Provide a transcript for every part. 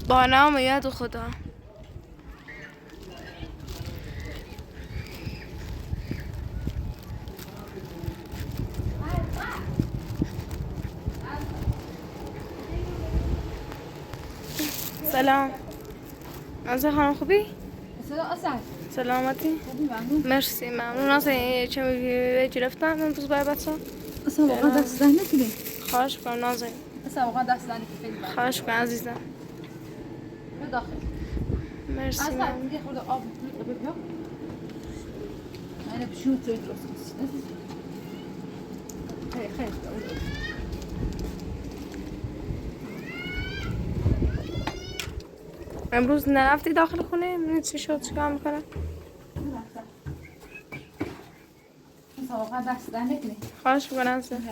با نام یاد خدا. سلام. نازه خانم خوبی؟ سلامتی؟ مرسی ممنون. نازه چه میگی گرفتم امروز برای بچه ها؟ اصلا واقعا دست زن نکنی. خواهش کنم نازه. اصلا واقعا دست زن نکنی. خواهش کنم عزیزم. به داخل. مرسی اصلا ممنون. یه خورده آب ببین. من بشو توی درست نیست. خیلی. امروز نرفتی داخل خونه؟ میدونی چی شد؟ چیکار میکنم؟ اصلا واقعا دست زن نکنی. خواهش میکنم عزیزم.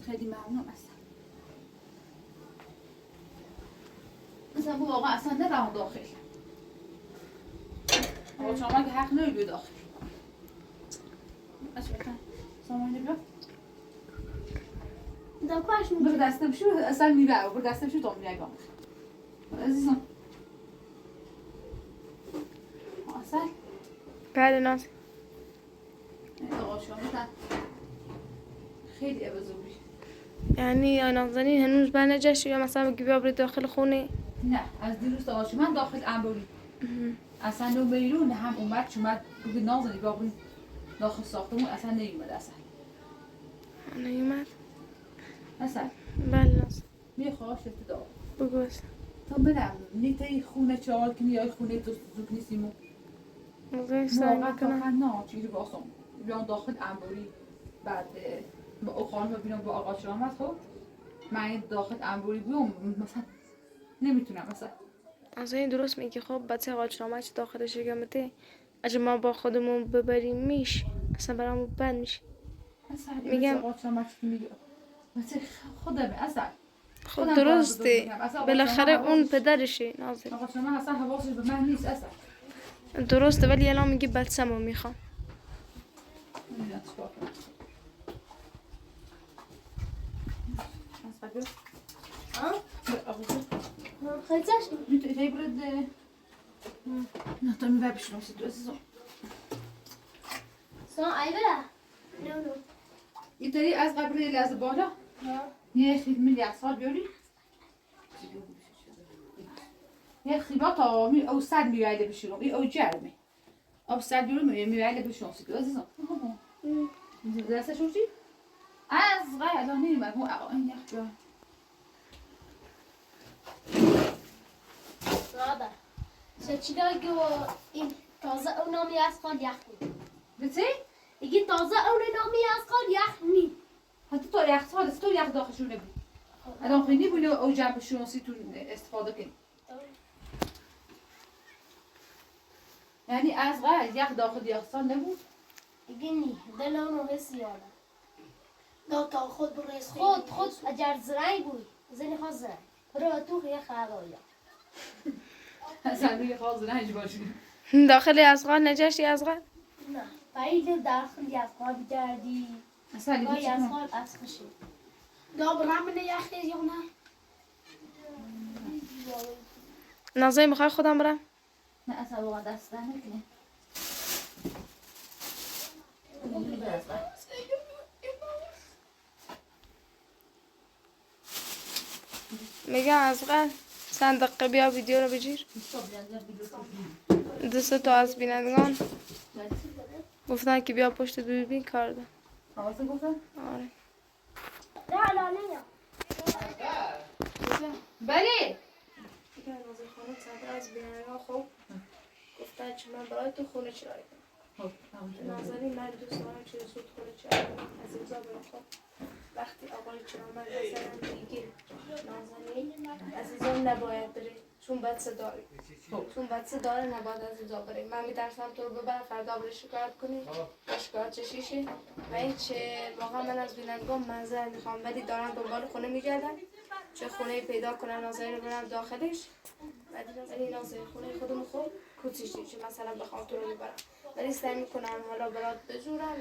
خیلی ممنون اصلا واقعا اصلا نرم داخل. آقا شما که حق نمیدی داخل. اشکال سامانه بیا. داکوش برو دستم شو اصلا میره. برو دستم شو تو میای گام. عزیزم. اصلا بله نازه. آقا شما خیلی بزرگی. یعنی نازنین هنوز برنگشتی یا مثلا بگی بیا برید داخل خونه؟ نه از دیروز تا من داخل انباری. اصلا نو بیرون هم اومد بگی نازنین بیا برید داخل ساختمون اصلا نیومد اصلا. نیومد؟ اصلا بله نازه. می خواهش ابتدا. بگو اصلا. تا برم نیتی خونه چهار که میای خونه تو زود نیستیمو. نازه سعی موقع تا میکنم. نه چیزی باسم. بیام داخل انباری بعد با اخوان ببینم با آقا شرامت خب من داخل انباری بیام مثلا نمیتونم مثلا. نازنین درست میگی. خب بچه قاچنامه داخل شکمته اگه ما با خودمون ببریم میشه اصلا برامون بد میشه. میگم میگم آقا شرامت میگه مثلا خودم اصلا خب درسته بالاخره اون پدرشه نازنین. آقا شرامت اصلا حواسش به من نیست اصلا. درسته ولی الان میگه بچه‌مو میخوام. نمیدونم چیکار کنم. اصلا خیلیش میتونی برد نه تو میبر بشنم سی دو عزیزم. سلام ایبرا نو اینطوری از قبل لحظه بالا یه خیلی سال بیاری یه خیبا تا او صد میویده بشیرم این او جرمه او صد بیارم میویده بشیرم سی دو عزیزم. دسته شوشی؟ از غیر الان نیمد مو این یخ بیار رابر سچیداگی و این تازه اونامی از خال یخنی بچه؟ دیگه تازه اونامی از خال یخنی حتی تو یخ سال است تو یخ داخلشونه بود الان خیلی بونه او جمع بشیرم سی تو استفاده کنی یعنی از غیر یخ داخل یخ سال نبود؟ دیگه نی دل اونو حسی یاده دا تا خود برس خود اگر زرعی بود زنی خواست زرعی برو تو یه خلایا اصلا روی خواهد رنج باشی داخل ازغال نجاشتی ازغال؟ نه باید داخل از خال بگردی اصلا گاهی از خال از خشی دا برامن یخی یا نه نازنین میخوای خودم برم؟ نه اصلا واقعا دست ده نکنه میگم ازغال چند دقیقه بیا ویدیو رو بگیر. دوست تو از بینندگان گفتن که بیا پشت دوربین کار دارم. حواسه گفتن؟ آره. نه لاله یا بله نازنین خانم چند از بینندگان خب گفتن که من برای تو خونه چرایی کنم. نازنین من دوست دارم که زود خونه چرایی کنم. از اینجا برم خب وقتی آقای چرامت بزنم دیگه نازنین از اینجا نباید بره چون بچه داره چون بچه داره نباید از اینجا بره. من میترسم تو رو ببرم فردا بره شکایت کنی و شکایت چشیشه و این چه واقعا من از بینندگان منظر میخوام ولی دارن دنبال خونه میگردن چه خونه پیدا کنن نازنین رو برم داخلش ولی نازنین خونه خودمون خوب کوچیشه چه مثلا بخوام تو رو ببرم ولی سعی میکنم حالا برات بجورم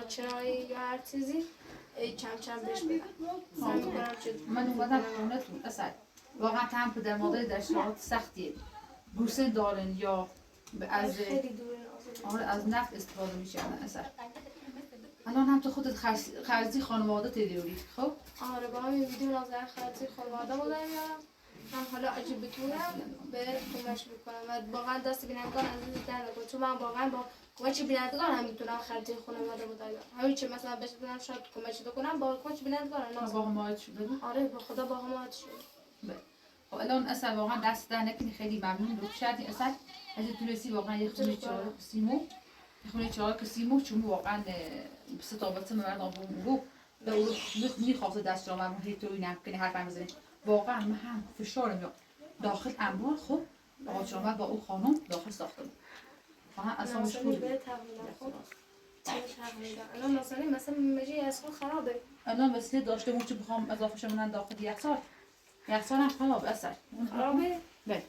چرایی یا هر چیزی کم کم بهش بدم. سعی میکنم که من اومدم خونتون اصلا واقعا هم پدر مادر در شرایط سختیه بورسه دارن یا از خیلی دوره نازنین. از نفت استفاده میشه اصلا الان هم تو خودت خرجی خانواده تدیوری خب آره با همین ویدیو نازنین خرجی خانواده بودم میارم من حالا اگه بتونم به خونش میکنم و واقعا دست بینندگان عزیز در نکن چون من واقعا با کمک بینندگان هم میتونم خرجی خانواده بودم همین چه مثلا بهش بدم شاید کمک بکنم با کمک بینندگان با حمایت شده آره به خدا با حمایت شده خب الان اصلا واقعا دست در نکنی خیلی ممنون رو شدی اصلا از تونستی واقعا یه خونه چهار سیمو یه خونه چهار سیمو چون واقعا ستابت مردم رو دورو میخواسته دست را من هیتوی نکنی حرف هم بزنی واقعا من هم فشار میاد داخل انبار خب آقا شما با اون خانم داخل ساخته بود واقعا اصلا مشکل به تقریبا خب تقریبا الان مثلا مجی اصلا خرابه الان وسیله داشته موچه بخوام اضافه شمونن داخل یخسال هم خراب اصلا خرابه؟ بله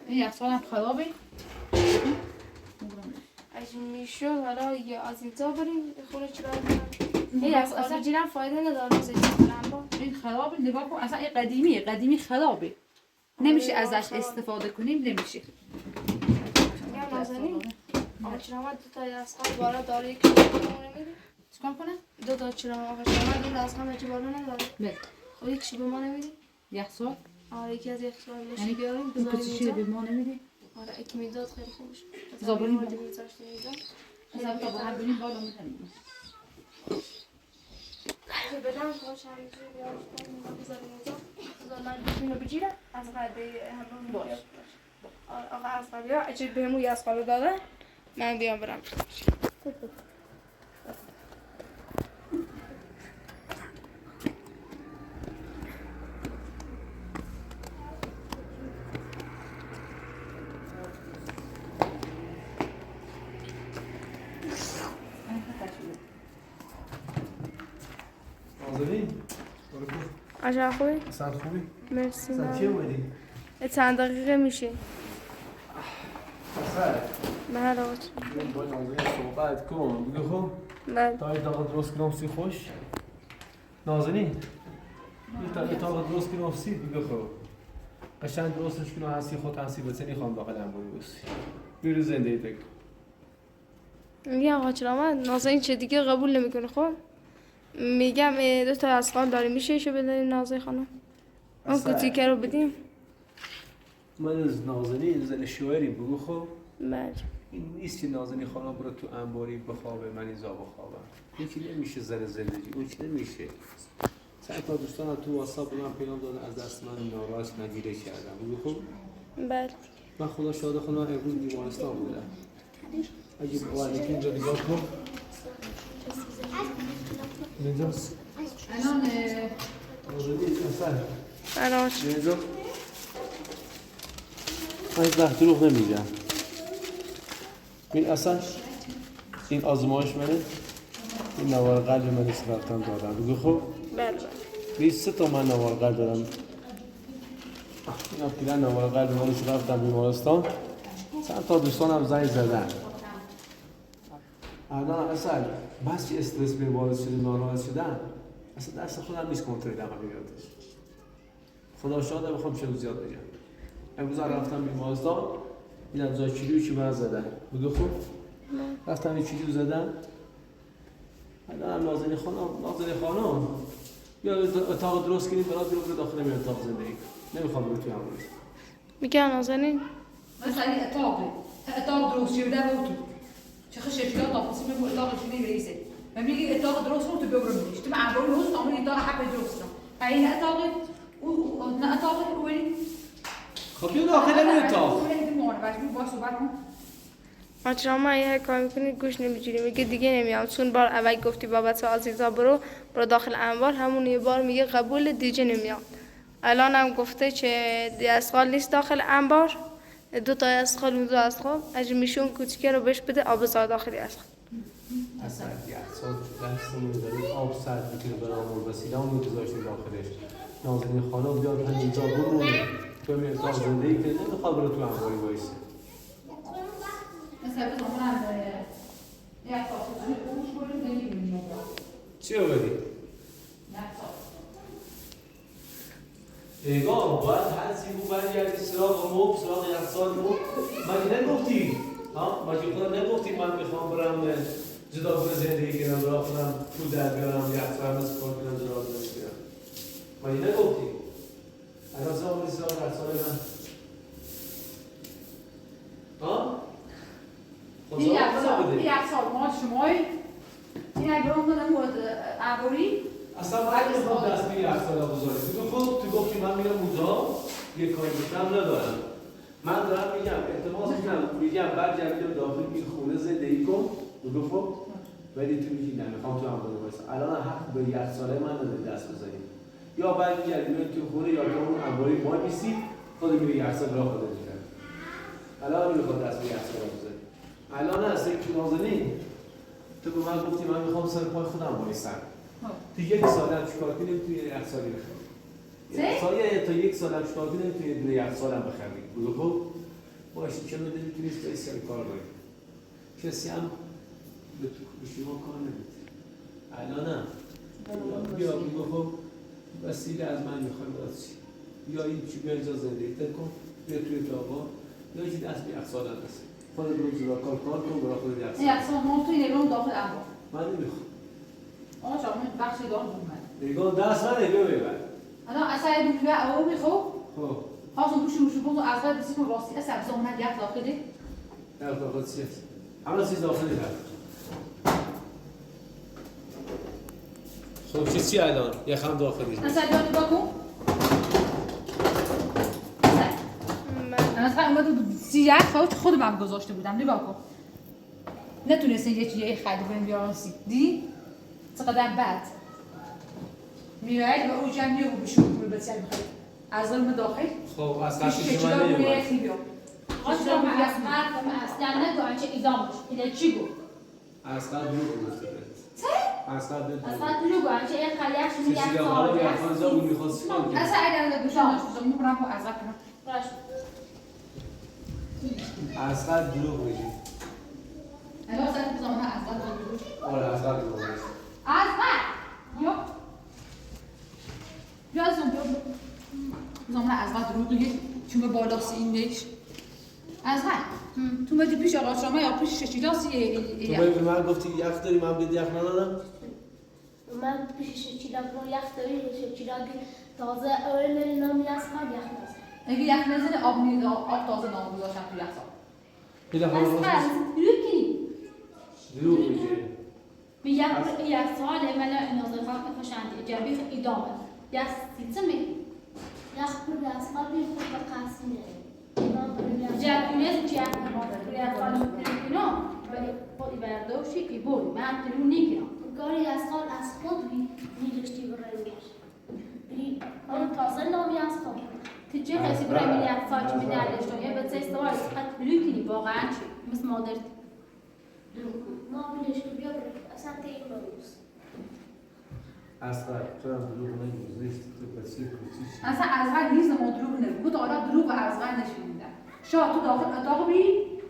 این یخسال هم خرابه اگه میشد حالا یا از اینجا بریم خونه چرا این اصلا جیرم فایده نداره این خرابه نگاه کن اصلا این قدیمی خرابه نمیشه ازش استفاده کنیم نمیشه میگم نازنین آقا چرا دو تا یاسقال بالا داره یک شیبه نمیده چیکار کنم؟ دو تا چرا آقا چرا دو تا یاسقال مجی بالا نداره بله خب یک شیبه ما نمیده یخسال؟ آره یکی از یخسال یعنی نشی بیاریم این کتیشی به ما نمیده؟ آره اکی میداد خیلی خوبش زابرین بود میذاشت میذاشت مثلا تا با هم بریم بالا میزنیم که بدم خوش همیشه بیارش کنیم بذاریم اینجا بذار من اینو بگیرم از قده همون باش آقا از قده اگه بهمون یاسقال داده من بیام برم نازنین عجب خوبی؟ سند خوبی؟ مرسی سند چی اومدی؟ چند دقیقه میشه اصلا بله آقا با نازنین صحبت کن بگو خب بله تا اتاق درست کنم سی خوش نازنین تا اتاق درست کنم سی بگو خب قشنگ درستش کنم هستی خود هستی بسنی خواهم داخل انباری بسی بیرو زنده تک میگم آقا چرا من نازنین چه دیگه قبول نمیکنه خب میگم دو تا یاسقال داریم میشه ایشو بدهیم نازنین خانم اون کوچیکه رو بدیم من از نازنین زن شوهری بگو خب بله این نیست که نازنین خانم برو تو انباری بخوابه من اینجا بخوابم یکی نمیشه زن زندگی اون چی نمیشه چند تا دوستان تو واتساپ به من پیام دادن از دست من ناراحت نگیره کردم بگو خب بله من خدا شاهد خودم امروز بیمارستان بودم اگه باید اینجا نگاه کن اینجاست الان آزادی اصلا بله آقا اینجا من ده دروغ نمیگم این اصلا این آزمایش منه این نوار قلب من رفتم دادم بگو خب بله بله 23 تا من نوار قلب دارم اینا پیرن نوار قلب من رفتم بیمارستان چند تا دوستانم زنگ زدن الان اصلا بس که استرس به وارد شده ناراحت شدم اصلا دست خودم نیست کنترل عملیاتش خدا شاهده بخوام چه زیاد بگم امروز رفتم بیمارستان دیدم جای کلیو چی من زدن بگو خب رفتم این کلیو زدن الان نازنین خانم یا اتاق درست کنید برای بیرون داخل می اتاق زندگی نمیخوام برو توی امروز میگم نازنین مثلا اتاق درست شده بود چه شکلات تفاصیل به اتاق چی نمیریسه و میگه اتاق درست رو تو ببرم میش تو معبر روز نامه اتاق حق درست رو این اتاق او نه اتاق اولی خب بیا داخل می اتاق آچرا ما یه کار میکنی گوش نمیگیری میگه دیگه نمیام چون بار اول گفتی بابت عزیزا برو داخل انبار همون یه بار میگه قبول دیگه نمیام الان هم گفته که یاسقال نیست داخل انبار دو تا یاسقال اون دو یاسقال اگه میشه اون کوچیکه رو بهش بده آب زار داخل یاسقال اصلا یاسقال دستمون داریم آب سرد میکنه برامون وسیله همون گذاشتیم داخلش نازنین خانم بیاد همینجا بمونه تو می اتاق زندگی که نمیخواد برو تو انباری وایسه چی آوردی؟ نگاه باید هرچی بود برگردی سراغ مب سراغ یخچال مب مگه نگفتی؟ مگه خدا نگفتی من میخوام برم جداگونه زندگی کنم برای خودم پول در بیارم یخچال مثل کار کنم جداگونه بگیرم مگه نگفتی؟ الان زمان سراغ یخچال من این یخچال مال شمایی این اگه رو اومدم مورد عبوری اصلا باید میخوام دست به یخچال بذاری تو گفتی من میرم اونجا یه کاری بکنم ندارم من دارم میگم اعتماد میگم برگردیم داخل این خونه زندگی کن خب ولی تو میگی نه میخوام تو هم بوده بایستم الان حق به یخچال من نداری دست بزنی یا برگردیم تو خونه یا تو اون انباری ما میسی خود میری یخچال راه خودت میکنی الان میخواد دست به یخچال بزنی الان هست یک نازنین تو به من گفتی من میخوام سر پای خودم بایستم تو یک سال هم چیکار کنیم توی یخچالی بخریم تا یک سال هم چیکار کنیم توی دونه یخچال هم بخریم بگو خب باشه چه نمیتونی توی سر کار کنیم کسی هم به تو شما کار نمیده الان هم بیا بگو خب وسیله از من میخوای برسی یا این چی بیا اینجا زندگی کن بیا توی اتاقا یا اینجا دست به یخچال هم بسید خود روز را کار کن برای خود یخچال یخچال ما توی نگاه داخل انبار من نمیخوام آقا شما بخش دارم من نگاه دست من نگاه ببر الان اصلا دوباره او میخوام خب خواستم بوشی بود از قبل بسیم راستی اصلا زمان یک داخلی یک داخل چیه همه چیز داخلی هست خب چی الان یک هم داخلی اصلا جان نگاه کن اصلا اومد سیاه خودم هم گذاشته بودم نگاه کن نتونستین یه چیزی خرید بریم بیارن دی چقدر بد میراید و او جمعی رو بشون کنه بسیار بخرید از ظلم داخل خب از قصد شما نمی‌برد خواستم از حرفم اصلا نگو آنچه ایدامش اینه چی گفت؟ از قصد دروغ گفته چه؟ از قصد دروغ اصلا دروغ آنچه این خلیقش رو یک سیسیگاه سال ها یا خانزا اون میخواست چیکار کنه اصلا اگر گوشم داشتم میکنم با از قبل کنم باش از قصد دروغ میگی الان اصلا زمان از قبل کنم آره از قصد دروغ میگی از قبل یا یادم بیاد زمان از قبل دروغ میگی چون به بالا سینش از قبل تو میدی پیش آقا شما یا پیش ششیلاسی تو به من گفتی یخ داری من بهت یخ ندادم من پیش شیلاگ رو یخ داری شیلاگ تازه اول نامی از خواهد یخ نزد اگه یخ نزنه آب تازه نام گذاشتم تو یخ پیدا خواهد از قبل دروغ کنی دروغ میگی به یک سال من نازل خواهد خوشنده جربی ایدامه یک سیتمه یک پر از قبل خود به قصینه جربونیز چیه روی خانم کنم ولی خودی برداشتی که بود من تلون نیکنم گاری از خال از خود میداشتی برنگش بری آن تازه نامی از خود تجه قیسی برای من یک سال که میدردشتم یه بچه استوار قد بلو کنی واقعا چی مثل مادر ما بلیش که بیا برای اصلا تیک نمیست اصلا تو هم دروغ نمیگوزیست تو بسیار کچیش اصلا از قبل نیست ما دروغ نگو بود حالا دروغ از قبل نشون میدن شاه تو داخل اتاق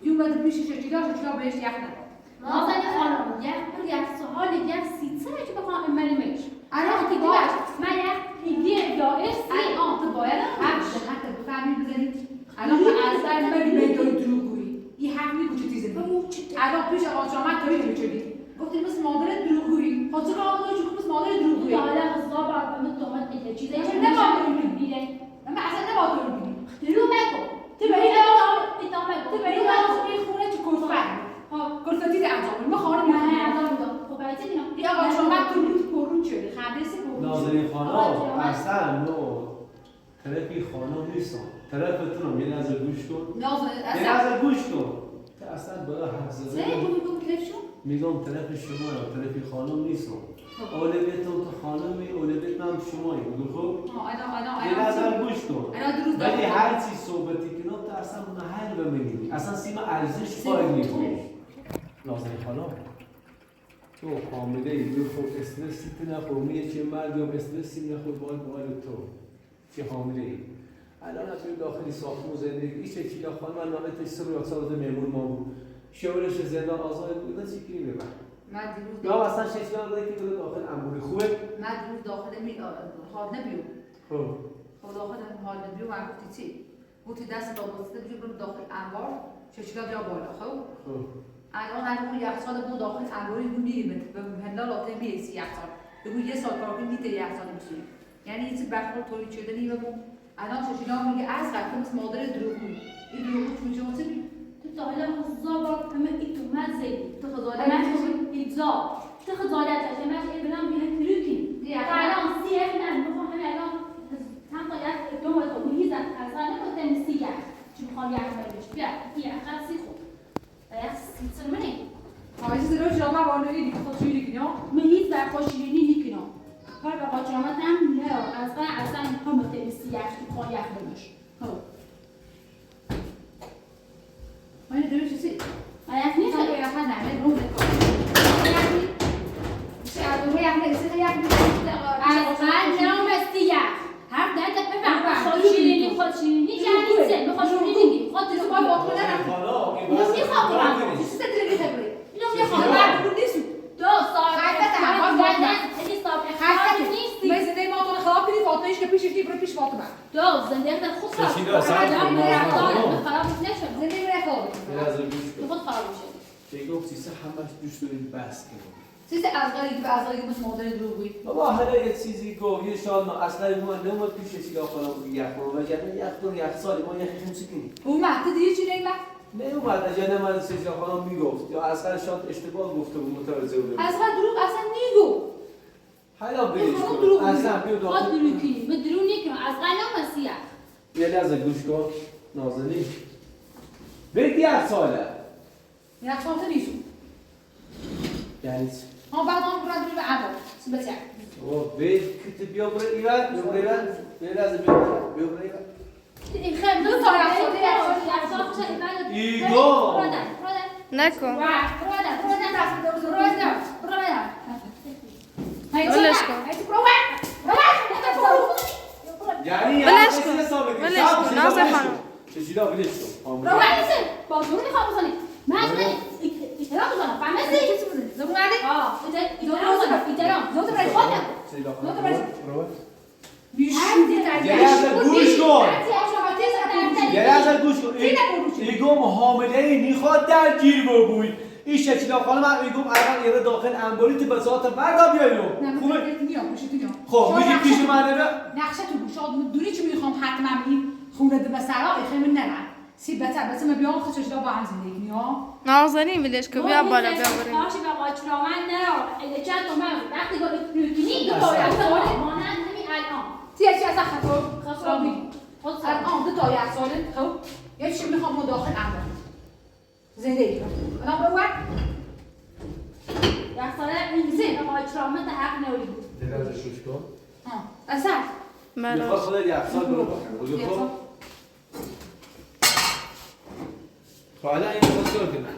بی اومد پیش شجیلا بهش یخ نداد نازنی خانم یک پر یک سوال یک سیتسه که بخوام امریمش الان که دیگه من یک ایده دائرسی الان تو باید حتی بفهمی بزنید الان تو از قبل بگی میدونی دروغگویی این حق نیکو چه تیزه الان پیش آقا شما توی نمیچودی گفتی مثل مادر دروغگویی خود چرا آقا داشتی مثل مادر دروغگویی حالا حساب برنامه تومت ایده چیزی چه که نباید بیره من اصلا نباید تو رو بگی رو بگو تو به این ادامه تو به این خونه چه کلفت کلفتی ده انجام ما خانه من میخونیم انجام داد خب باید دیدم این آقا شما تو روز پرون شده خندسی پرون نازنین خانم اصلا نو طرفی خانم نیستم طرفتون رو یه نظر گوش کن یه نظر گوش کن تو اصلا بالا حرف زده میگم طرف شما یا طرفی خانم نیستم اولویتون تو خانمی اولویت هم شمایی بگو خب یه نظر گوش کن ولی هر چی صحبتی کنم تو اصلا محل بمینی اصلا سیما ارزش قائل نیستی نازنین خانم تو حامله ای تو خب استرسی تو نخور یه چه مرد یا استرسی نخور باید تو چه حامله ای الان توی داخلی ساختمون زندگی ایش چیلا خانم من نامه تشتر یا سالات میمون ما بود شورش زندان آزاد بود نه چیکاری ببر من دیروز یا اصلا شیشان رو که داخل اموری خوبه من دیروز داخل می خانه بیرون خب خب داخل حال بیو من گفتی چی؟ گفتی دست داباسته بجو برو داخل انبار چشکا بیا بالا خب؟ الان هر موقع یخچال بود داخل انباری میریم به هنلا لاته میرسی یخچال بگو یه سال کار کنی میته یخچال میشی یعنی این چیز برخورد تولید شده نیمه بود الان چشینا میگه از قد مثل مادر دروغگو این دروغگو میشه واسه تو تا حالا خزابار همه ای تو مزه تو خزاله من تو ایزا تو خزاله تاشه من ای بلام بیه تروکی الان سیف نه میخوام همه الان هم باید دو باید خود میگیزن از الان نمیتونم سیگر چون میخوام یک بایدش بیا یه اخر سی خود یک سیتر منی آیه چیز رو جامعه بالایی دیگه خود شویی دیگه نه؟ مهید و خوشیرینی نیکنم کار به قاچرامت هم نه از قرار اصلا هم بتونی سیگر تو خواه یک بایدش آیه دروی چیزی؟ آیه نیست تو یه خد نمه رو نکن میشه ادومه یک نکسه یک از نام سیگر هم دردت بفهم خوشیرینی جنیسه خوشیرینی خود تو باید باطمه نرم نمیخوام چیزی تدریگی تبری اینو میخوام بعد بود نیستو دو سال نیستی من زنده ما تو خراب کردی فاطمه ایش که پیشش نیبره پیش فاطمه دو زنده در خود خراب چشیده اصلا خراب نشد زنده میره خراب یه لحظه گوش کن خود خراب میشه چه گفت سیسه همش دوست دارید بس کنید چیزی از غریبی به از غریبی مثل مادر دروغی بابا حالا یه چیزی گفت یه شاد اصلا من نمود پیش سیگار خانم یخ رو وگرنه یخ سالی ما یخ خمسی کنیم او مهده دیگه چی نیمه؟ نیومد اجازه من سیگار خانم میگفت یا اصلا شاد اشتباه گفته بود متوجه بود از غریب دروغ اصلا نیگو حالا بریش کن اصلا بیو خود داخل دروکی من درو نیکنم از غنم مسیح یه لحظه گوش کن نازنین بگی یخ ساله یک ساعت نیستو یعنی ها بعد آن برای دروغ به عبا بسیار او بید کتی بیا برای ایوان بیا برای ایوان یه لحظه بیا برای ایوان خیلی دو تا ایگو نکن ولش یعنی ولش کن نازه خانم چشیدا ولش کن با دور میخوام بزنی من اشتراک بزنم فهمیدی؟ زبون علی؟ زود برای خودم گوش کن یه لحظه گوش کن ایگم حامله میخواد در گیر ببوی این شکیلا خانم هم ایگم الان ایره داخل انباری تو بساط بردا بیایو خوبه؟ خب میگی پیش من نمه نقشه تو گوشاد دونی چی میخوام حتما این خونه به سرا خیلی نرم سی بس ما بیام خودش دا با هم زندگی نیا نازنین میلش که بیا بالا بیا بریم کاشی به قاچرامن نرو اگه چند تا من وقتی گفت پروتینی دو تا یخساله مانند همین الان چی از خطر خود الان دو تا یخساله خب یه چی میخوام داخل انبار زندگی الان برو یخساله این زین قاچرامن تا حق نوری بود یه لحظه گوش کن اصلا میخواد خودت یخسال برو بکنه خب حالا این بسیار کنه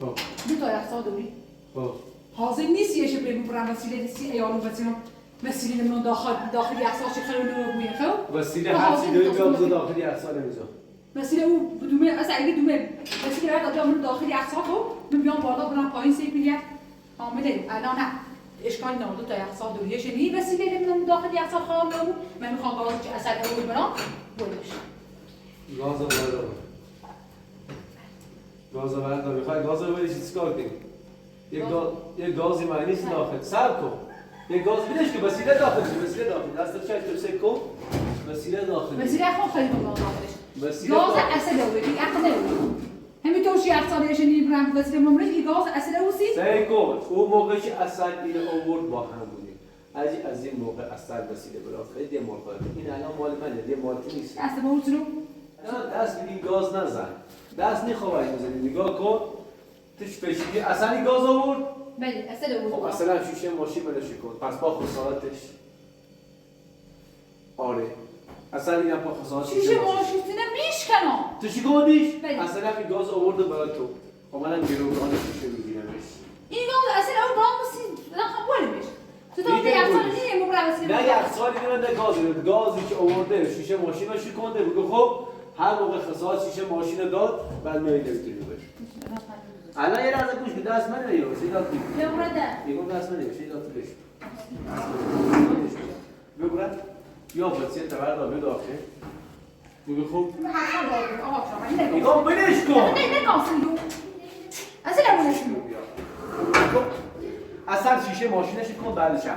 خب دو تا یخسال دوری خب حاضر نیست یه شبه برم وسیله سی ایالو بسیارم وسیله من داخل یخسال چه خیلی نمیگویه خب وسیله هر چی داری بیام داخل یخسال میذار وسیله او دومه اصلا اگه دومه وسیله بعد بیام داخل یخسال خب من بیام بالا برم پایین سی پیلیه آمده الان نه اشکال نداره دو تا یخسال دوریه شنی وسیله من داخل یخسال خواهم نمون من میخوام بالا چه اصلا اول برام بولش گاز بالا گاز بالا میخوای گاز ببری چیکار کنی یه گازی معنی نیست داخل صبر کن یه گاز بدش که وسیله داخل وسیله داخل دست چک سک کن وسیله داخل وسیله خود خیلی مهمه داخلش وسیله گاز اصل اولی عقل اولی همین طور یخسالش نیبرم وسیله ممرش این گاز اصل اوسی سعی کن اون موقعی که اصل اینو آورد با هم بودیم از این موقع اصل وسیله برا خیلی مال این الان مال منه یه مالکی نیست اصل موت رو دست بگی گاز نزن دست نخواهی بزنی نگاه کن توش پیشگی اصلا این گاز آورد بله اصل اولی خب اصلا شیشه ماشین منشی کن پس با خسارتش آره اصلا اینم با خسارت شیشه ماشین میشکنم تو چی گفتیش؟ بله. اصلا این گاز آورده برای تو خب منم گروگان شیشه میگیرمش این گاز اصل اول با موسی رقم بولمش تو تا یخسال نیه مبرم وسیله نه یخسالی نه گازی که آورده شیشه ماشین رو شکنده بگو خب هر موقع خسارت شیشه ماشین رو داد بعد میای نمیتونی ببری الان یه لحظه گوش بده دست من نمیاد سیدا تو بیا برده میگم دست من نمیاد سیدا تو بش بگو رد یا بسیه تبر دابه داخل بگو خوب نگاه بلش کن اصلا شیشه ماشینش کن بعدش هم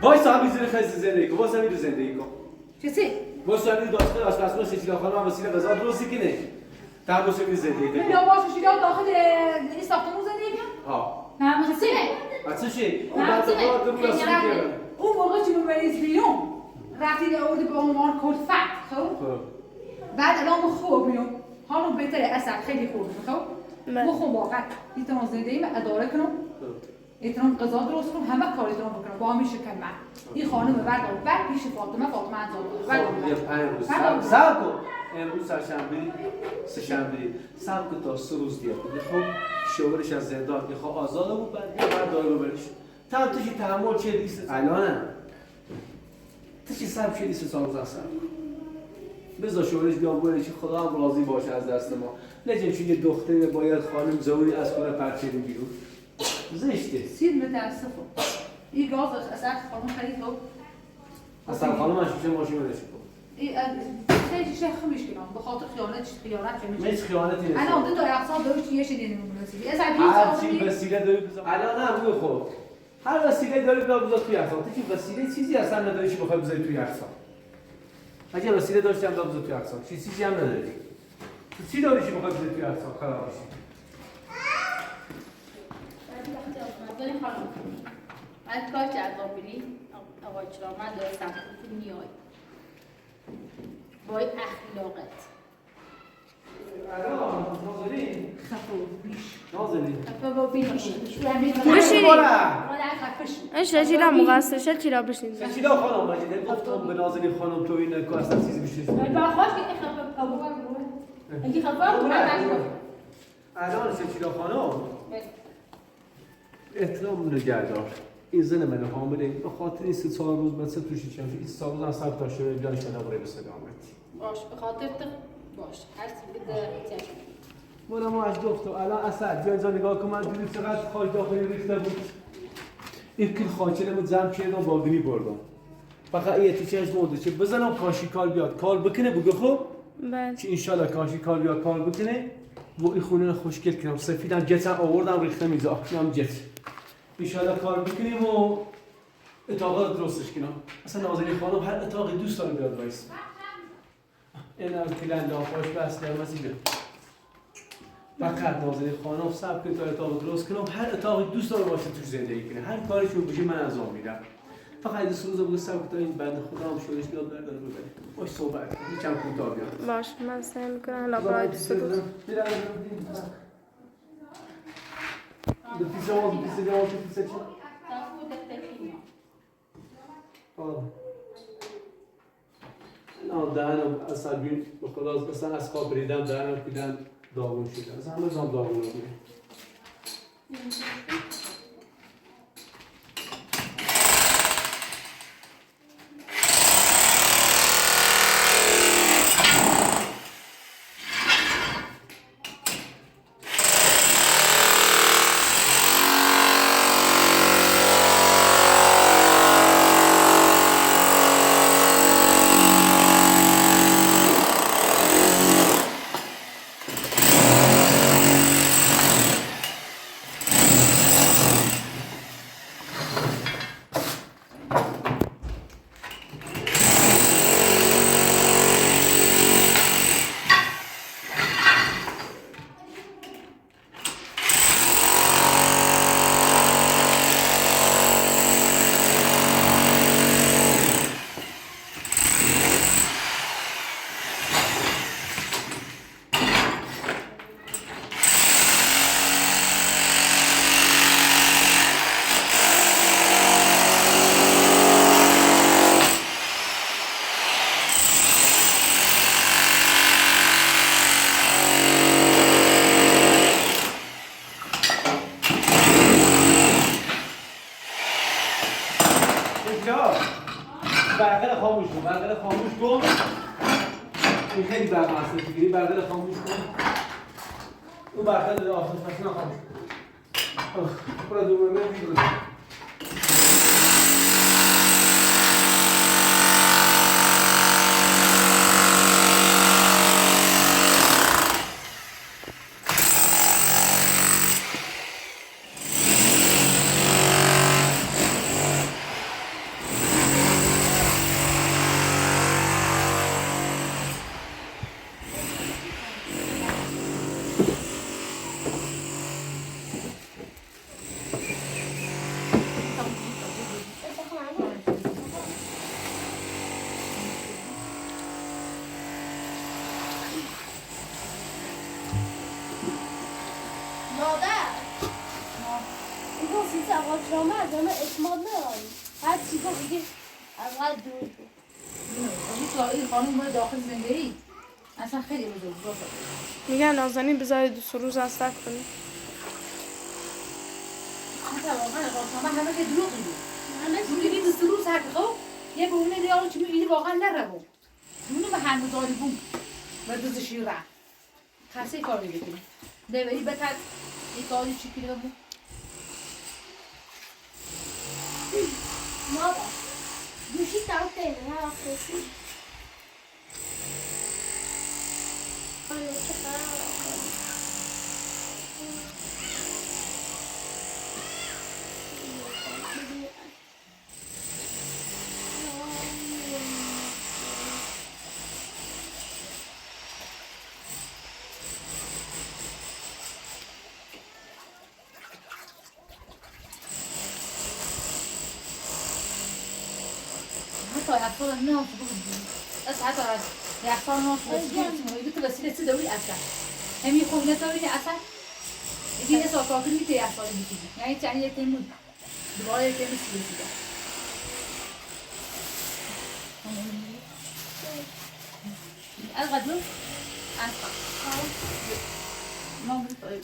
وای صاحبی زیر خیلی زندگی کن واسه میدو زندگی کن چیزی؟ واسه میدو داخل آشپزخونه شیشه خانم هم وسیله غذا درستی کنه تا واسه میدو زندگی کن یا باشه شیشه داخل این ساختمون زندگی کن؟ ها نه چیزی؟ اصلا چی؟ یعنی اون موقع چی ببریز بیرون رفتی آوردی به عنوان کلفت خب؟ بعد الان خوب بیرون حالا بهتره اصلا خیلی خوبه خب؟ بخون واقعا ایتون زندگی من اداره کنم ایتون غذا درست کنم همه کاریتون بکنم با همیشه کنم این خانم بعد پیش فاطمه انزال سب کن امروز سه‌شنبه سب کن تا 3 روز دیگه خب شوهرش از زندان میخواد آزاده بود بعد داره ببرش توی تحمل چه لیست الانم چی سب چه لیست سال روز هستم بذار شوهرش بیا بره که خدا هم راضی باشه از دست ما نجم چون یه دختری باید خانم زوری از خونه پرچه بیرون زشته سیر متاسفم این گاز اصلا خانم خرید رو اصلا خانم من شیشه ماشین رو نشید خیلی شیشه خمیش کنم به خاطر خیانت که هیچ خیانتی نیست الان دو تا اقسام داشت یه شدی نمی‌رسید هر چی وسیله داری بذار الان هم روی خب هر وسیله داری بذار توی اقسام تو که وسیله چیزی اصلا نداری که بخوای بذاری توی اقسام اگه وسیله داشتی هم بذار توی اقسام چیزی هم نداری تو چی داری که بخوای بذاری توی اقسام خراب بشی بعد کار جذاب بری آقای چرا من درستم تو میای با اخلاقت ايش شجيرة مغاسلة شجيرة بشين شجيرة خانم ماجد گفتم به نازنین خانم تو این که اصلا چیزی بشه با خواهش که خفاف ابو اگه خفاف الان شجیرة خانم احترام نگهدار این زن من حامله به خاطر این 3 روز مثلا توش چند این 3 روز اصلا تا شده بیانش نداره به سلامت باش به خاطر تو باش هر چی بده چشم مولا ما از گفتم الان اصلا جان نگاه کن من دیدم چقدر خاک داخلی ریخته بود این کل خاچلمو جمع کردم با گری بردم فقط یه تیکش مونده چه بزنم کاشی کار بیاد کار بکنه بگو خب بله که انشالله کاشی کار بیاد کار بکنه و این خونه خوشگل کنم سفیدم جتم آوردم ریخته میزا اینم جت انشالله کار بکنیم و اتاقا درستش کنم اصلا نازنین خانم هر اتاقی دوست داره بیاد وایس این هم کلند آفاش بس در مسیبه فقط نازنین خانم سب که تا اتاق درست کنم هر اتاقی دوست داره باشه توش زندگی کنه هر کارشون بشه من انجام میدم فقط این 3 روز بگو سب که تا این بنده خدا هم شورش بیاد برداره ببره باش صحبت کنم چند کوتاه بیاد باش من سعی میکنم لابرای دوست دوست دهنم اصلا بین به خدا مثلا از خواب ریدم دهنم پیدن داغون شده اصلا همه زام داغون رو میره برقه خاموش کن برقه خاموش کن این خیلی برقه هست بگیری برقه خاموش کن اون برقه داره آتش ماشینا خاموش کن برای دومه من بیرون جامعه اعتماد نداری هر چیزا دیگه اول دور این خانم مال داخل زندگی اصلا خیلی بزرگ باشه. میگن نازنین بذارید 2 روز اصلا کنی. مثلا واقعا همه که دروغ میگه. میگی 2 روز هر خب یه بونه دیگه چی میگی واقعا نرو. اونو به هنوز داری بون. و دوز شیره. خاصی کاری بکنی. دوری بتر کاری چی کنی بون. ماذا؟ گوشی طرف تاني ما أخلصي حتی اطفال نه بس حتی اطفال نه بس وسیله تداوی اصلا همین خونه تداوی اصلا دیگه ساکاکل میته اطفال میگیری یعنی چند یک تیم دوباره یک تیم سیده از قدم از ما می‌خوایم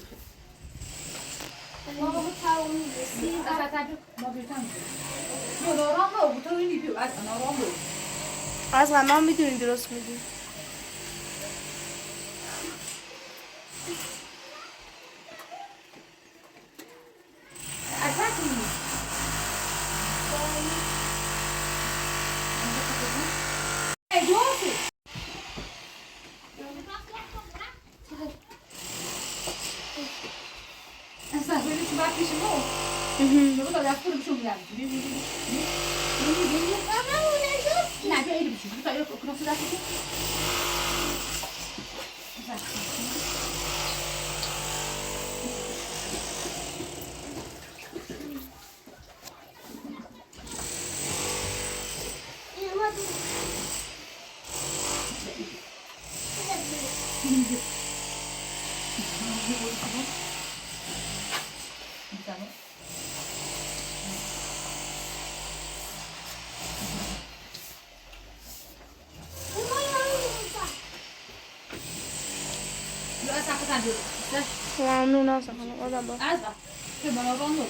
ما بتعاون بسي از تعجب ما بیرتم نورام رو تو این بیو از نورام رو از ما میدونی درست میگی. اصلا چی دوستی اصلا ببین چی باید پیش ما بگو تا دست رو بشون میدم نه بیا ایلی بشون تا ایلی کناس دست بشون ممنون از خانم آدم با از با که منابان بود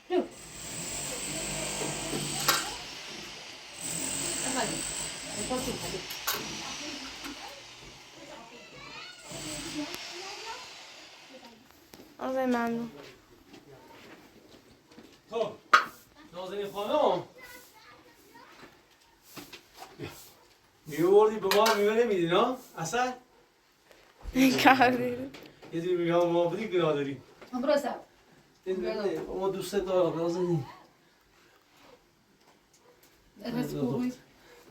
جو آقای ممنون. خب نازنین خانم میوردی به ما میوه نمیدی نه؟ اصلا؟ کاری یه دیگه میگم ما بودی گناه داریم برو سب ما دوست دارم نازنین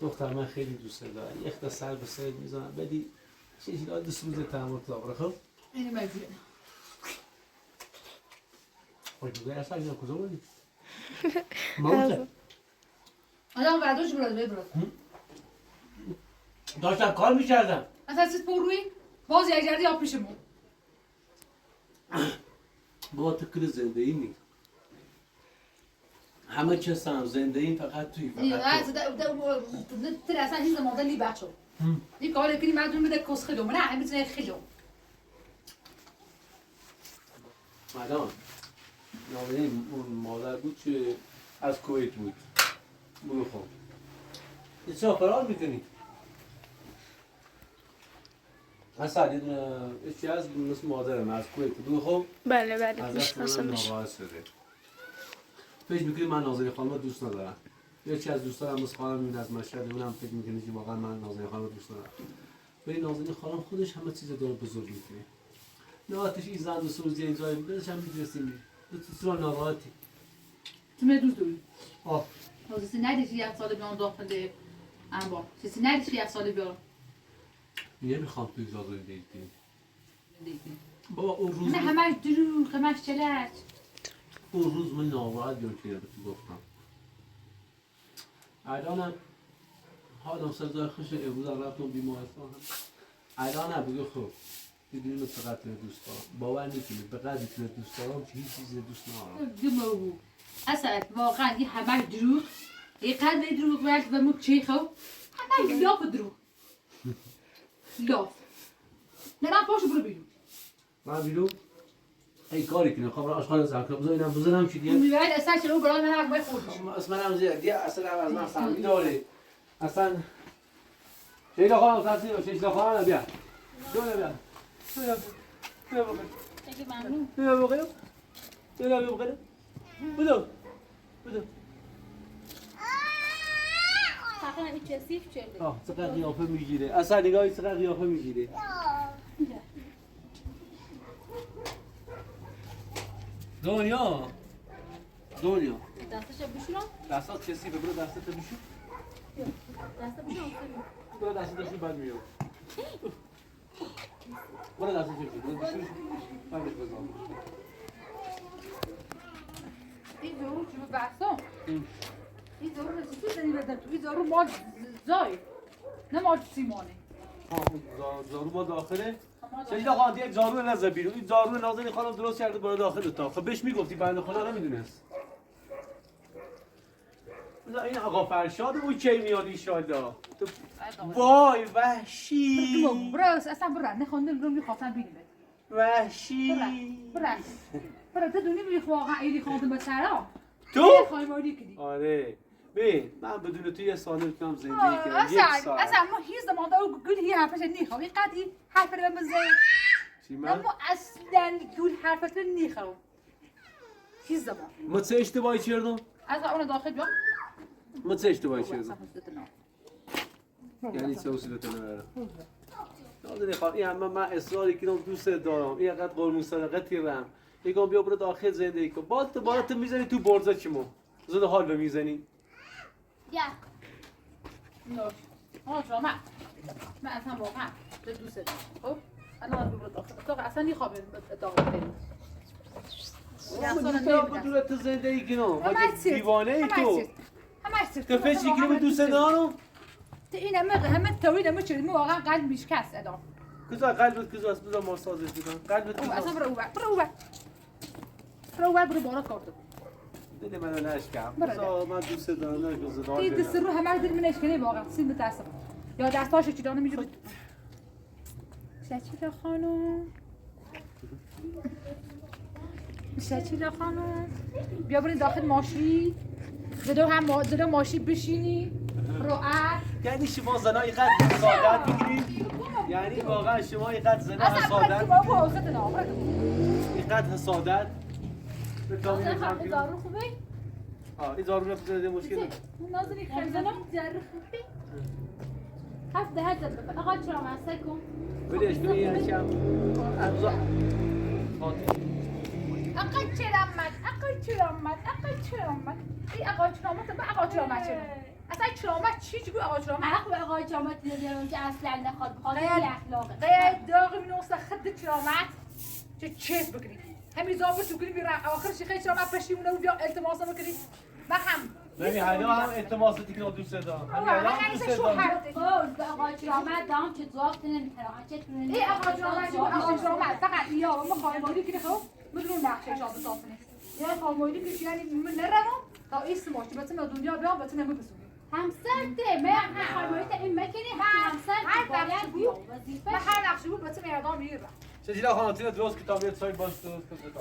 دختر من خیلی دوست دارم یه اخت سر به سر میزنم بدی چیزی را 2 روز تحمل تابره خب؟ اینی مجبوره خب دیگه اصلا اینا کجا بودی؟ موته آدم برداشت براد داشتم کار میکردم اصلا سیت پر روی باز یک جردی آب پیشمون با تو کل زنده ای نیست همه چستم زنده این فقط توی فقط تر اصلا هیچ زمان لی بچه این کار کنی مردم بده کس خیلوم نه همه میتونه خیلوم مدام نازنین اون مادر بود که از کویت بود بگو خب یه چه فرار میکنی؟ اصلا یه دونه چی از مثل مادرم از کویت بگو خب بله بله ازش میشناسمش. ناراحت شده فکر میکنی من نازنین خانم رو دوست ندارم یکی از دوستانم مثل خانم این از مشهد اونم فکر میکنی که واقعا من نازنین خانم رو دوست ندارم ولی نازنین خانم خودش همه چیز داره بزرگ میکنه نه آتش این زن 2 روز یه جایی بودش هم میدرستیم تو ناراحتی تو می دوست داری آه حاضر ندیشی یک سال بیان داخل انبار چیزی ندیشی یک سال بیان نمیخوام تو اجازه دیدی بابا اون روز نه همش دروغ همش چلک اون روز من ناراحت جور که تو گفتم الانم حالم سزای خوش امروز رفتم بیمارستان الانم بگو خب میدونی چقدر دوست دارم باور نکنی به قدری که دوست دارم که هیچ چیز دوست ندارم دمو اصلا واقعا یه همه دروغ یه قلب دروغ ورد و مو چی خو همه لاف دروغ لاف نه پاشو برو بیرون من بیرون ای کاری کنم خب آشغال زرکا بزنم چی دیگه میبرد اصلا چرا برای من حق بخورد اصلا من زیاد دیگه اصلا از من سمی داره اصلا شیلا خانم تصدیل شیلا خانم بیا بیا چه ممنون بدو فقط این چه سیف چرده آه چقدر قیافه میگیره اصلا نگاهی چقدر قیافه میگیره دنیا دستش بشورم دستات کسی بگو دستت بشور دست بشورم برو دستت بشور بعد میام برو دستت بشور بعد بزن این ضرور چه بحثم این ضرور رسیدی زنی بدن تو این ضرور ما زای نه ما سیمانه زارو با داخله سیدا خانم یک زارو نزد بیرون این زارو نازنین خانم درست کرده برای داخل اتاق خب بهش میگفتی بنده خدا نمیدونست این آقا فرشاد اون کی میاد ان شاء الله وای وحشی برو اصلا برو نخوندم رو میخواستم ببینم وحشی برو تو دونی میخ واقعا ایلی خواندم به سرا تو خایمالی کدی آره ببین من بدون تو یه سال میتونم زندگی کنم یک ساعت اصلا ما هیچ زمان دارو گل هی حرفش نیخوام این قدی حرف رو بزن چی من اما اصلا گل حرفت رو نیخوام هیچ زمان ما چه اشتباهی کردم از اون داخل بیام ما چه اشتباهی کردم یعنی چه اصولت نداره نازنین خانم این همه من اصراری کردم دوست دارم این قد قربون صدقه تیرم میگم بیا برو داخل زندگی کن بالات میزنی تو برزا چیمو زود حال بمیزنی یا نوش آجا من اصلا واقعا به دوست دارم خب الان برو داخل اتاق اصلا نیخوام اتاق بریم تو تو زندگی کنم دیوانه ای تو تو فکر کنی به دوست دارم تو این همه توید همه چیز واقعا قلب میشکست ادام کجا قلبت کجاست بذار ما سازش بدم قلبت اصلا کجاست برو بالا کارتو دل منو نشکم برو من دوست دارم نگذار این دست رو همه دل من اشکنه واقعا سین متاسفم یا دستاشو چی دانه میگه شچیلا خانم بیا برین داخل ماشین زدو ماشین بشینی راحت یعنی شما زنا اینقدر سعادت میگیرید یعنی واقعا شما اینقدر زنا سعادت اینقدر حسادت به تامین اصلا دارو خوبه این زارو نفسه مشکل نازنین خیلی دارو خوبه هفت دهت زد آقا چرا مسته کن بلیش تو این هشم ارزا آقا چرامت این آقا چرامت به آقا چرامت چرا اصلا چرامت چی چگو آقا چرامت حق به آقا چرامت دیدم که اصلا نخواد بخواد این اخلاقه قید داغ مینوسه خد چرامت چه چیز بکنی همین زابر تو کنی بیرا آخر شیخه چرامت پشیمونه و بیا التماس بکنی ما هم نمی حالا هم التماسی که دوست دارم همین الان دوست دارم به آقا چرامت دام که زوافت نمیکنه چه این آقا چرامت فقط یا ما خواهیم که خب بدون نقشه شاد صافنه یا خواهیم که یعنی من نرم تا اسم ماشی بتونه دنیا بیام بتونه بسونه همسرته من خواهیم این مکنی همسرته باید بیو وظیفه من هر نقشه بود بتونه اعدام میگیرم چجوری خاناتین درست کتابیت سای باش درست کن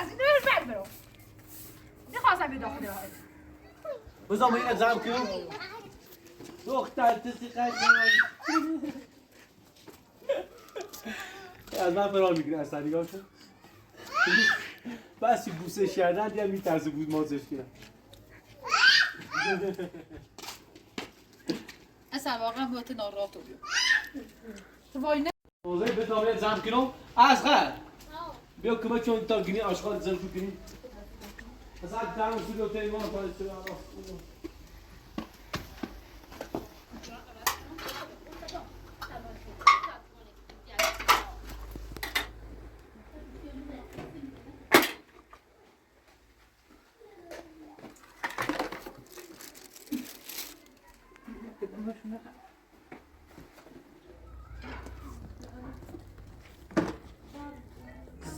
از این دور بد برو نخواستم بی داخل راحت بذار ما این اقزام کن دختر تسی قشنگ از من فرار میگیره اصلا نگاه کن بسی بوسش کردن دیگه میترسه بود مازش کنم اصلا واقعا باید ناراحت بودم وای نه موضوع به تابعیت زم کنم اصغر بیا که بچه اون تا گینی آشغال زن شو کنی اصلا درم سوی و تیمان پایست شده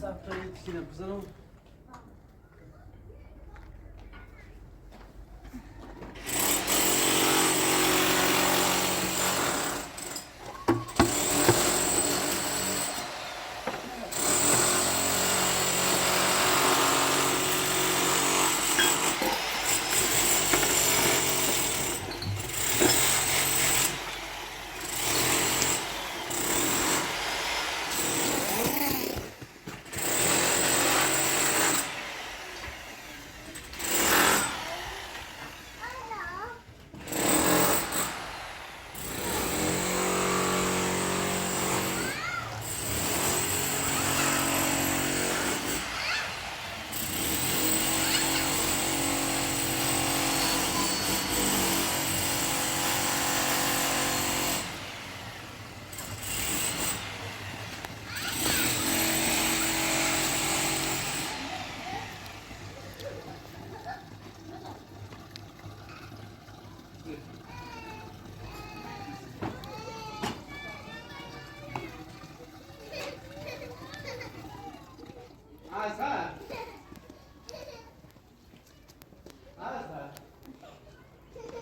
صفرایی تیکنه بزنم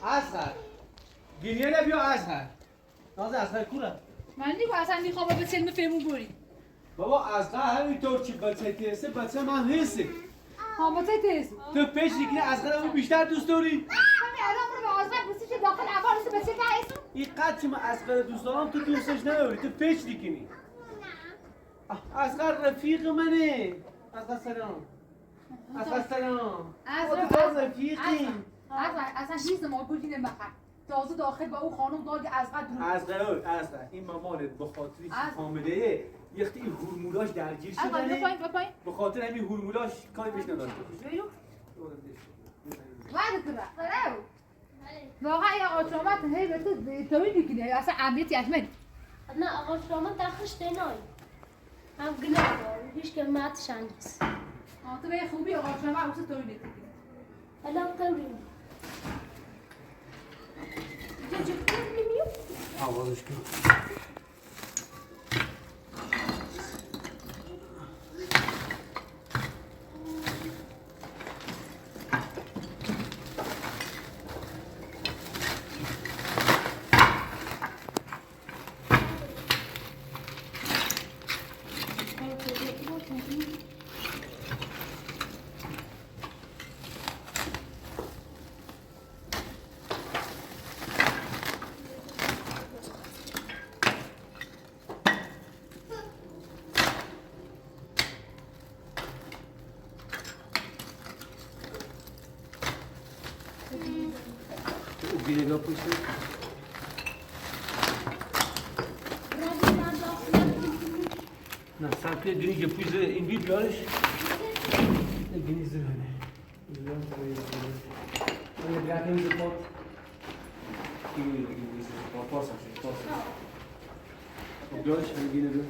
Azhar. Geliyor bir Azhar. Nasıl Azhar kura? من دیگه اصلا میخوام به سلم فهمون بری بابا Azhar همینطور که بچه تیسته بچه من هستی. ها با تیز تو پیش دیگه Azhar رو بیشتر دوست داری؟ همین الان برو به آزمن بسی که داخل عوارس به سلم هستم این قد که من Azhar دوست دارم تو دوستش نداری تو پیش دیگه Azhar رفیق منه. Azhar سلام. Azhar سلام. تو رفیقی. اصلا هیچ ما گوشی نمیخواد تازه داخل با او خانم داد از قد رو Azhar این مامانت به خاطری که حامله یختی این هورموناش درگیر شده پایین به خاطر همین هورموناش کاری بهش نداره بعد تو واقعا یا آقا شما هی به تو میگی اصلا اهمیتی ازمن نه آقا شما داخلش دینای هم گناه داره هیچ که ماتش نیست تو به خوبی آقا شما اوس تو میگی الان کنیم آوازش کن Geri kapısı. نه سمت دونی که پویز این بی بیارش نگینی زرانه زران تبایی زرانه اون درک نمیزه پات گینی زرانه پاس همشه بیارش نگینی رو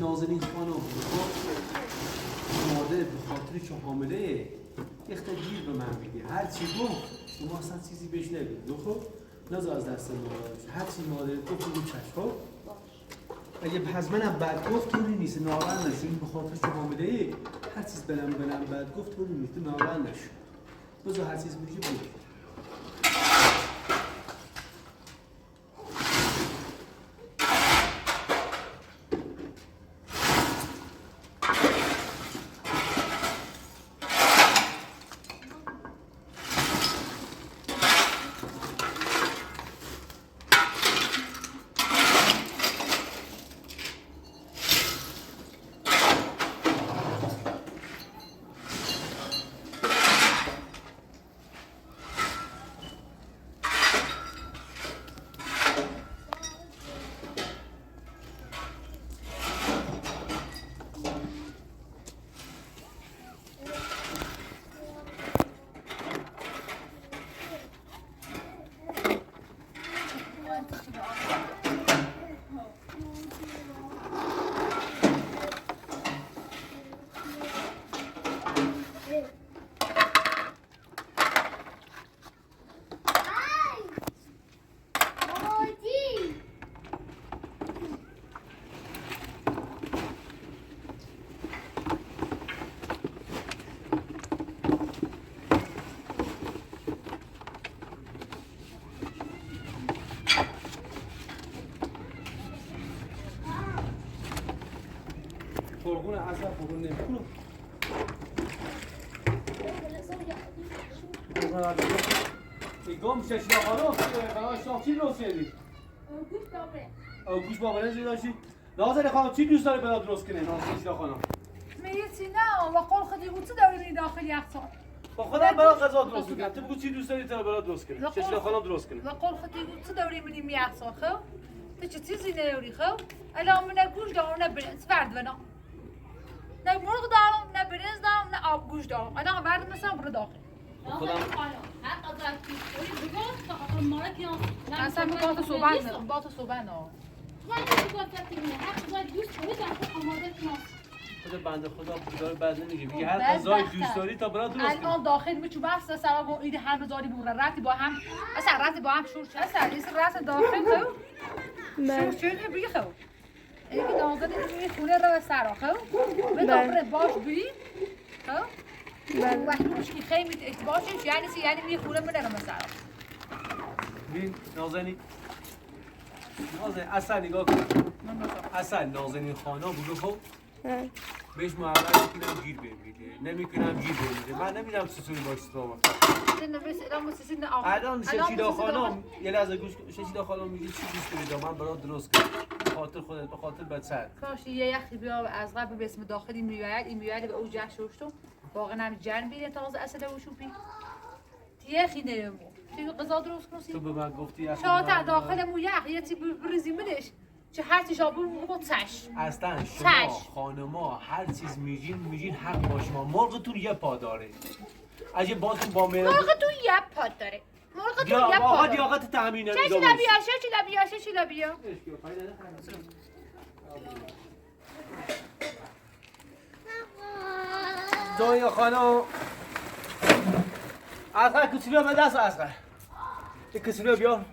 نازنین خانم مادر به خاطر که حامله اختگیر به من میگه هر چی گفت شما اصلا چیزی بهش نگید خب نذار از دست ناراحت هر چی مادر گفت رو چشم خب اگه از منم بد گفت طوری نیست ناراحت نشو این به خاطر که حامله هر چیز بلم بد گفت طوری نیست ناراحت نشو بذار هر چیز میگه بگی فرغون اصلا فرغون نمیکنه ایگام ششنا خانم شما چی درست کردی؟ گوش بابره زیر داشتی؟ نازنین خانم چی دوست داری برای درست کنه ششنا خانم؟ میگی نه و قول خودی بود چه داری میری داخل یخچال با خودم برای غذا درست میکنم تو بگو چی دوست داری تا برای درست کنه ششنا خانم درست کنه و قول خودی بود چه داری میری یخچال خب تو چه چیزی نداری خب الان من گوش دارم نه برنج فرد بنا نه مرغ دارم نه برنج دارم نه آب گوش دارم الان بعد مثلا برو داخل خودم اصلا با تو صحبت نه خود بنده خدا بودار بعد نمیگه میگه هر غذای دوست داری تا برات درست کنه الان داخل میچو بس سر با ایده هر بزاری بوره رتی با هم اصلا رتی با هم شور چه اصلا این رت داخل خو شور چه بگی خو اینکه داخل این خونه رو سر خو به داخل باش بی خو وقتی مشکی خیلی اتباشش یعنی می خونه من رو سر ببین نازنین اصلا نگاه کن اصلا نازنین خانم بگو خب بهش محبت میکنم گیر بمیده نمیکنم گیر بمیده من نمیدونم چطوری باش تو الان ششیدا خانم یه لحظه گوش کن ششیدا خانم میگه چی دوست داری من برات درست کنم خاطر خودت به خاطر بچت کاش یه یخی بیا از قبل به اسم داخلی میوید این میوید به او جشوشتو واقعا هم جن بیره تازه اصل و شوپی یخی نمو چه غذا درست کنی تو به من گفتی شاید داخل مو یخ یه چی بریزی منش چه هر چیز آبون مو چش اصلا شما خانما هر چیز میگین حق با شما مرغتون یه پا داره اگه باتون با مرغتون یه پا داره مرغتون یه پا آقا داره لیاقت تامین نمیده چه چی بیا دنیا خانم اصلا کسیلو به دست اصلا یه کسیلو بیار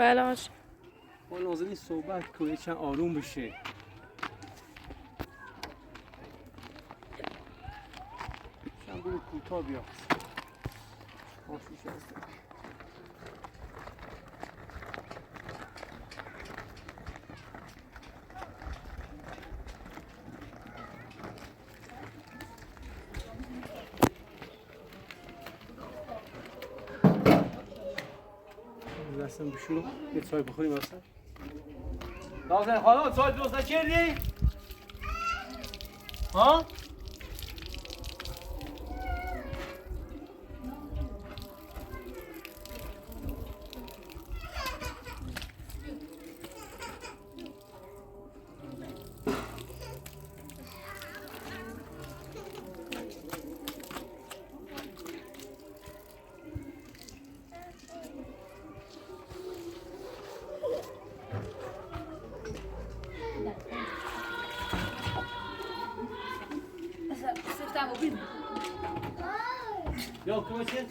بله آج با نازنین صحبت کنه چند آروم بشه چند برو کوتاه بیا دستم بشورو یه چای بخوریم اصلا نازنین خانم چای درست نکردی؟ ها؟ Yok, kom eens in.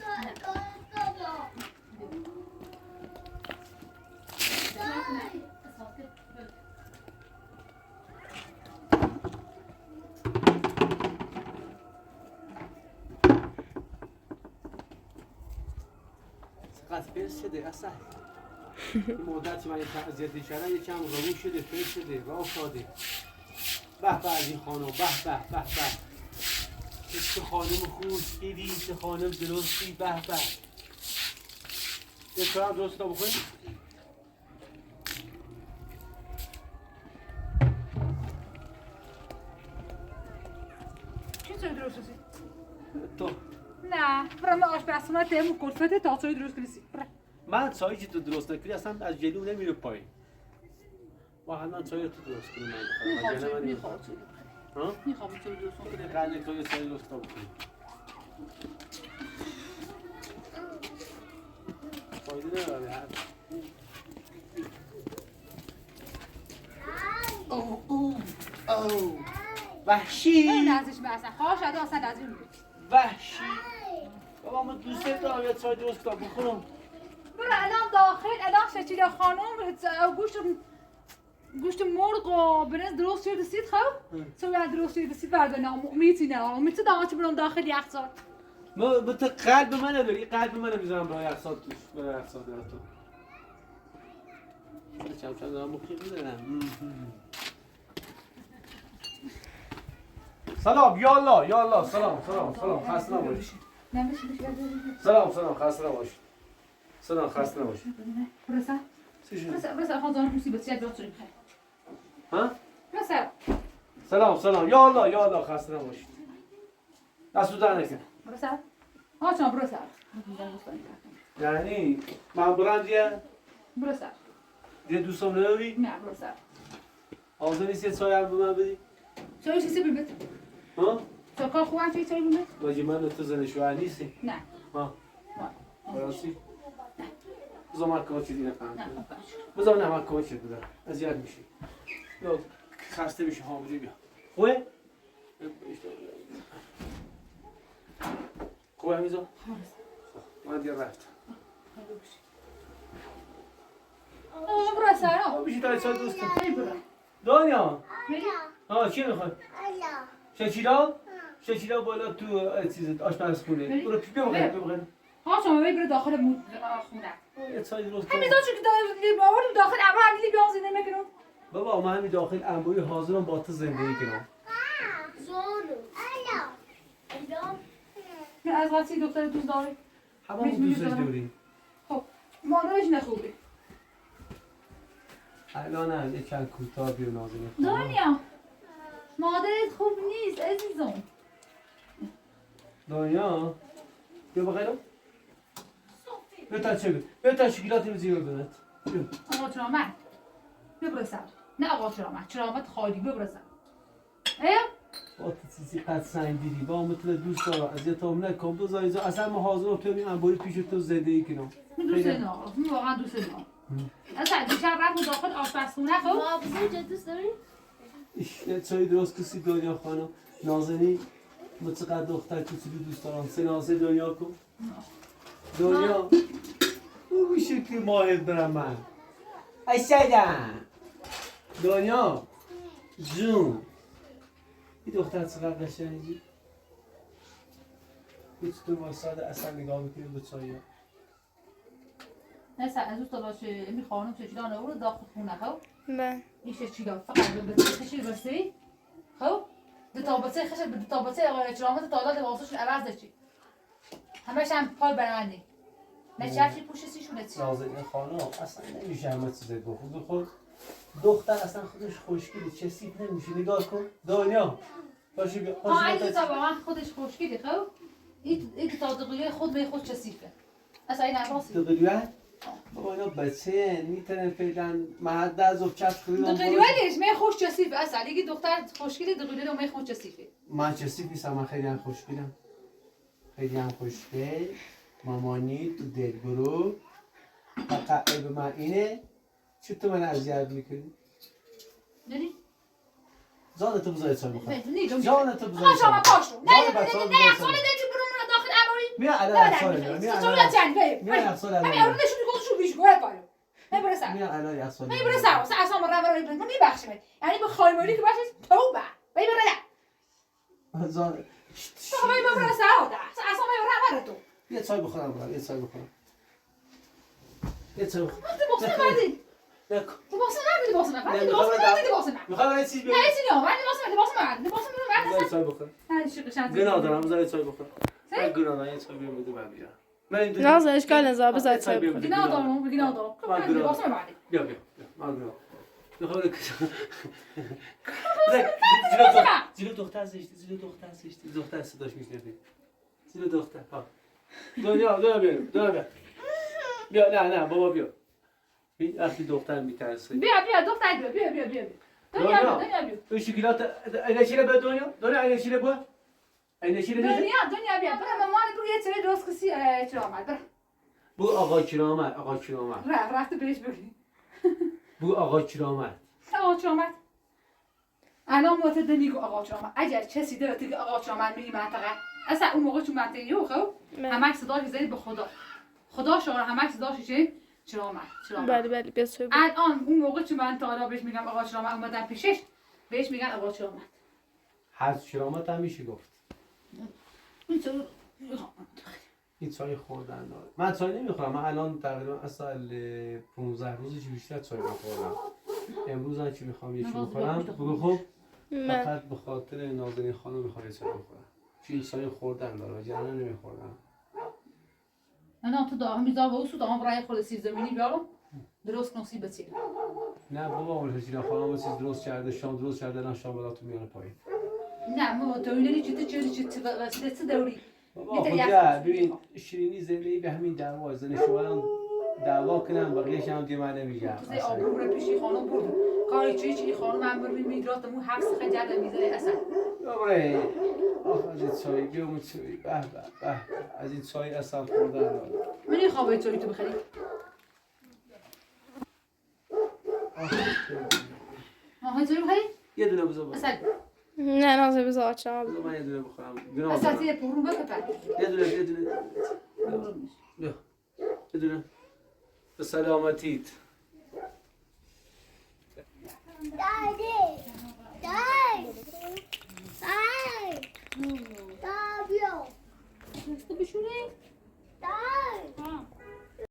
چقدر فرس شده اصلا این مدتی من اذیت کردم یکم روون شده فرس شده راه افتاده به به از این خانم به به به به چه خانم خوشگلی چه خانم درستی به به یه چرا هم درست تا بخوریم برم آشپزخونه تیم کلفت تا چای درست کنی. من چایی که تو درست نکنی اصلا از جلو نمیره پایین. ما حتما چای تو درست کنی من بخورم. میخوام ها؟ میخوام چای درست کنم. بده قلب تو یه چای درست بکنی. فایده نداره هر. او وحشی. نازش بسن. خواهش ادا اصلا نازی میگه. وحشی. بابا من دوست دارم یه چای درست کنم بخورم. برو الان داخل الان شچیلا خانم گوشت مرغ و برنج درست شده سید خب؟ تو بعد درست شده سید بردن میتونه میتونه دامات برام داخل یخچال. ما تو قلب من نداری قلب من میذارم برای یخچال توش برای یخچال تو. چم دارم مخی میزنم. سلام یا الله سلام خسته نباش. سلام خسته نباش. سلام خسته نباش. برسا. برسا خواهم دارم مصیبت زیاد بیاد سریم خیلی. ها؟ برسا. سلام یا الله خسته نباش. دستو در نکن. برسا. ها چون برسا. یعنی من برندیه؟ برسا. دیگه دوستم نداری؟ نه برسا. حاضر نیست یه چای هم به من بدی؟ چای چیزی بیمت؟ ها؟ تو کار خوبم چای بیمت؟ باجی من و تو زن شوهر نیستی؟ نه. ها؟ براستی؟ نه. بذار من کمکی دیگه نکنم. نه. بذار من کمکی بدم. اذیت میشی. یا خسته میشی حامله بیا. خوبه؟ خوبه همیزا؟ من دیگه رفت. برسا. بیشی داری چای دوست کنم. ای برا. دانیا. میری؟ ها چی میخوای؟ شکیلا بالا تو چیز آشپزخونه. برو بیا. ها شما برو داخل خونه. یه چای درست کن. همین داشت که داخل ابر همین بیان زنده میکنم. بابا من همین داخل انبوی حاضرم با تو زندگی کنم. از وقتی دکتر دوست داری؟ همه دوستش داریم. خب مادرش نخوبه. الان هم یک چند کوتاه بیا نازنین. دنیا مادرت خوب نیست عزیزم. دنیا بیا بخیرم. بیا تا شکلاتی بزیر ببینت. آقا چرامت ببرسم. نه آقا چرامت خالی ببرسم. با تو چیزی قد سنگیری با مثل دوست دارم از یه تام نکن بذار اینجا اصلا ما حاضرم تو این انباری پیش تو زندگی کنم. دوست ندارم. واقعا دوست ندارم. اصلا دیشب رفت داخل آشپزخونه خب. بابا دوست داری؟ یه چای درست کسی دنیا خانم نازنین ما چقدر دختر کوچولو دوست دارم سناسه دنیا کن. دنیا او شکلی ماهد برم من. اشتیدم دنیا جون این دختر چقدر قشنگی هیچ تو واساده اصلا نگاه میکنیم به چایی ها نه از دوست باشه می خانم چشیدان رو داخل خونه خب من این چشیدان فقط به خشی رسی خب دو تابوته خشت به دو تابوته آقای چرامت تالات واسهشون عوض داشتی همش هم پای برندی نه چرفی پوش سیشونه چی نازنین خانم اصلا نمیشه همه چیز بخود خود دختر اصلا خودش خوشگلی چه سیب نمیشه نگاه کن دنیا باشه بیا این تا واقعا خودش خوشگلی خب این تا دقیقه خود به خود چسیفه اصلا این عباسی دقیقه بابا اینا بچه میتونن فعلا محد از و چپ کنید دقیقه‌ش من خوش چسیفه اصلا دیگه دختر خوشگلی دقیقه رو من خوش چسیفه من چسیف نیستم من خیلی هم خوشگلم خیلی هم خوشگل مامانی تو دلبرو فقط عیب من اینه چطور من اذیت میکنی؟ نری؟ جانتو بذاری چای بخور جانتو جانتو بذاری چای بخور پاشو نه یخسال دیگه برون داخل عماری میره الان یخسال میره یخسال الان همین نشون خودشو بیش گوه پایو من برسم میره الان یخسال من برسم اصلا من میبخشم یعنی به خایمالی که باشی توبه بای برادر جان تو بای برسم اصلا من تو یه چای بخورم برام یه چای بخورم یه چای بخورم تو بخور مردی نکن لباس من میخوام یه چیز بگم نه چیزی نه من لباس من چای بخورم نه شکر گناه دارم بذار چای بخورم من گناه دارم یه چای بیام بده من بیارم نه اشکال نداره بذار چای بگی ندارم لباس من بیا من گناه میخوام زیرو دختر زشتی دختر صداش میشنفی زیرو دختر ها دنیا بیا بیا نه بابا بیا وقتی دختر میترسه بیا دختر بیا دنیا بیا اون شکلات اینشیره به دنیا اینشیره با اینشیره دیگه دنیا بیا برم مامان بگو یه چیزی درست کسی چرا آمد برم بو آقا کرامت رفت بهش بگی بو آقا کرامت الان معتقد میگو آقا چرامت اگر کسی داره که آقا چرامت میگی منطقه اصلا اون موقع چون منطقه یو خب همش صداش زدید به خدا شما همش صداش چه چرامت بله بس الان اون موقع چون من تا بهش میگم آقا چرامت اومدن پیشش بهش میگن آقا چرامت حد کرامت هم میشه گفت این چای خوردن داره من چای نمیخورم من الان تقریبا اصلا 15 روزی که بیشتر چای نخوردم امروز هم که میخوام یکی بخورم بگو خب فقط به خاطر نازنین خانم میخوام یه چای بخورم چون این چای خوردن داره جانا نمیخوردم نه تو دارم میذارم و دارم برای خود سیزدمینی بیارم درست کنم سی بچینم نه بابا اون چیزا خانم چیز درست کرده شام درست کرده الان شام براتون میاره پایین نه ما تو اینی چی واسه دوری بابا خدا ببین شیرینی زندگی به همین دعوا زن شوهرم دعوا کنم بقیه‌اش هم دیگه من نمیگم زی آبرو رو پیشی خانم برد کاری چی خانم من برمی میگراتمون حبس خجالت میذاره اصلا دوباره از این چای بیام چای به از این چای اصلا خوردن من خوابه چای تو بخری ها چای بخری یه دونه بذار اصلا نه نازه بذار آچا بذار من یه دونه بخورم اصلا یه پرو بکن یه دونه بیا یه دونه به سلامتیت Dai! Fabio! Questo piscione?